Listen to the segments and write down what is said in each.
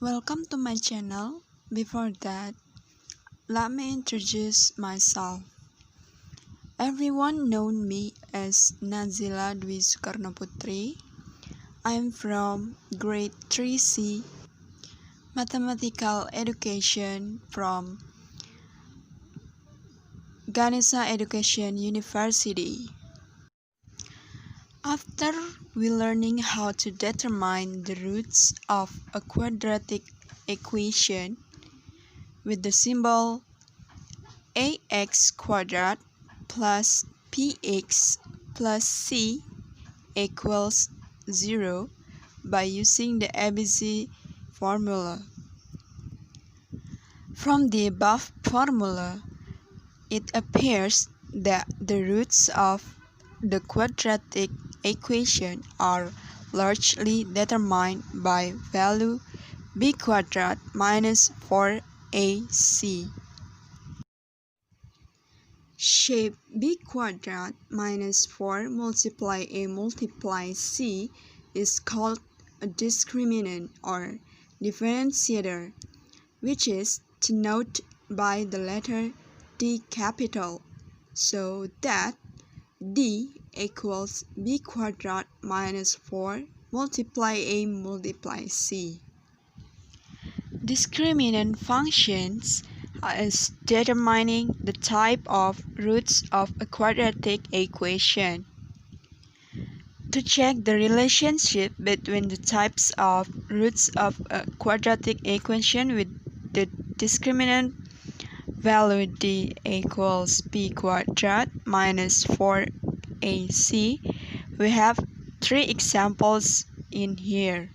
Welcome to my channel. Before that, let me introduce myself. Everyone knows me as Nazila Dwi Sukarno Putri. I'm from grade 3C, Mathematical Education from Ganesha Education University. After we learning how to determine the roots of a quadratic equation with the symbol ax squared plus bx plus c equals 0 by using the ABC formula. From the above formula, it appears that the roots of the quadratic equation are largely determined by value b squared minus 4ac. Shape b squared minus 4 multiply a multiply c is called a discriminant or differentiator, which is denoted by the letter D capital, so that D equals b squared minus 4 multiply a multiply c. Discriminant functions as determining the type of roots of a quadratic equation. To check the relationship between the types of roots of a quadratic equation with the discriminant value D equals b squared minus 4ac, we have three examples in here.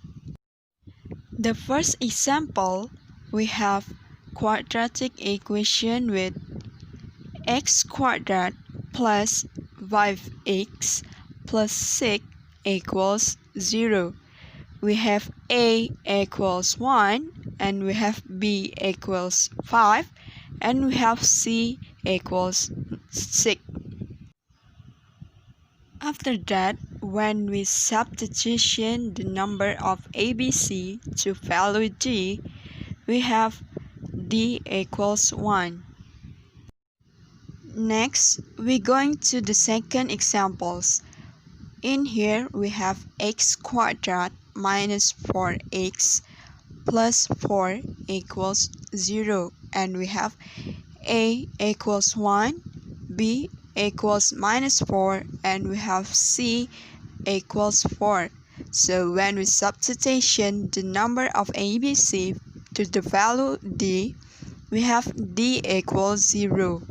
The first example, we have quadratic equation with x squared plus 5x plus 6 equals 0. We have a equals 1 and we have b equals 5 and we have c equals 6. After that, when we substitution the number of ABC to value D, we have D equals 1. Next, we're going to the second examples. In here, we have x squared minus 4x plus 4 equals 0. And we have a equals 1, b equals minus 4, and we have c equals 4. So when we substitution the number of ABC to the value D, we have D equals 0.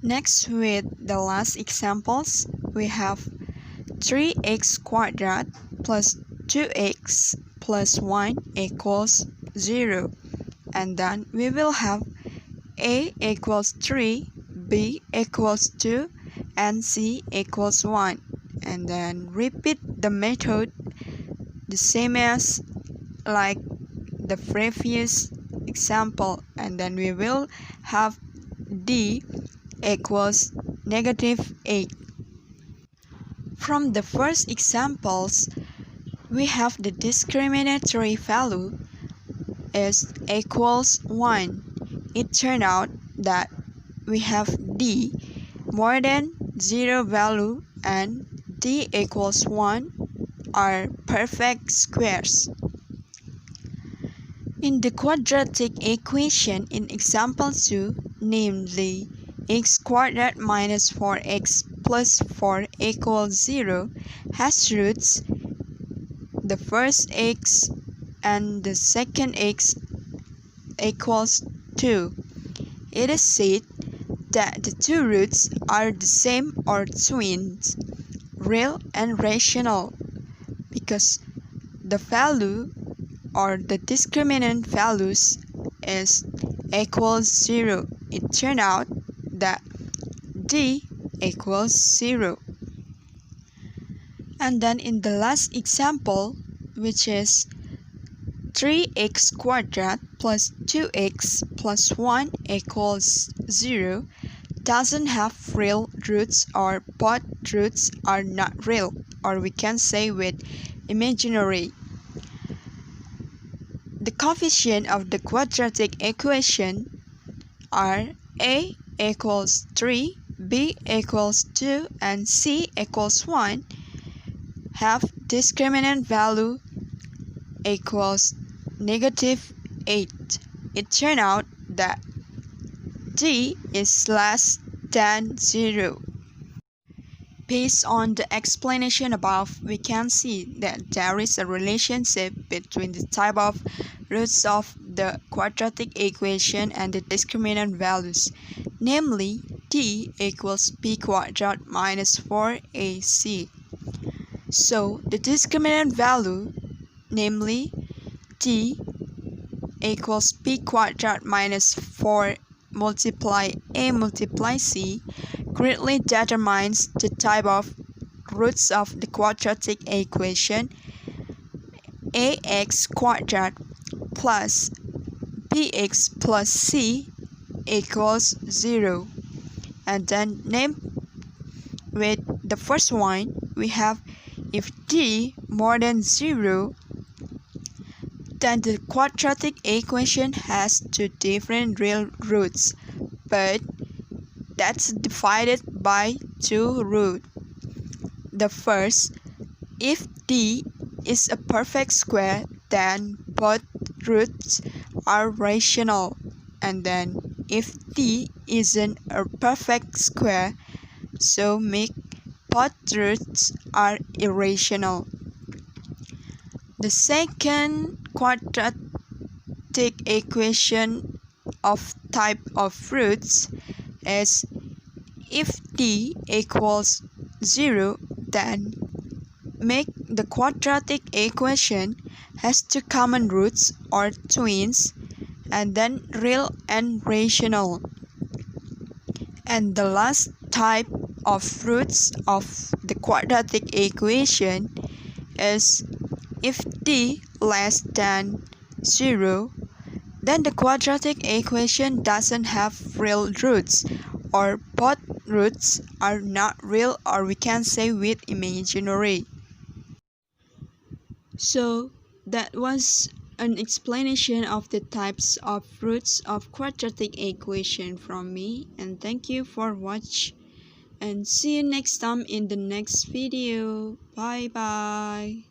Next, with the last examples, we have 3x squared plus 2x plus 1 equals 0. And then we will have a equals 3, b equals 2, and c equals 1. And then repeat the method the same as like the previous example, and then we will have d equals negative 8. From the first examples, we have the discriminatory value is equals 1. It turned out that we have D more than 0 value and D equals 1 are perfect squares. In the quadratic equation in example 2, namely x squared minus 4x plus 4 equals 0, has roots the first x and the second x equals 2. It is said that the two roots are the same or twins, real and rational, because the value or the discriminant values is equals 0. It turned out that D equals 0. And then in the last example, which is 3x squared plus 2x plus 1 equals 0, doesn't have real roots, or both roots are not real, or we can say with imaginary. coefficients of the quadratic equation are a equals 3, b equals 2, and c equals 1, have discriminant value equals -8. It turned out that d is less than 0. Based on the explanation above, we can see that there is a relationship between the type of roots of the quadratic equation and the discriminant values, namely d equals b quadrat minus 4ac. So the discriminant value, namely d equals b quadrat minus 4 multiply a multiply c, greatly determines the type of roots of the quadratic equation ax quadrat plus bx plus c equals 0. And then name with the first one, we have if d more than 0, then the quadratic equation has two different real roots, but that's divided by two roots. The first, if d is a perfect square, then both roots are rational. And then if d isn't a perfect square, so make both roots are irrational. The second quadratic equation of type of roots is if d equals 0, then make the quadratic equation has two common roots or twins, and then real and rational. And the last type of roots of the quadratic equation is if d less than 0, then the quadratic equation doesn't have real roots, or both roots are not real, or we can say with imaginary. So that was an explanation of the types of roots of quadratic equation from me, and thank you for watching, and see you next time in the next video. Bye bye.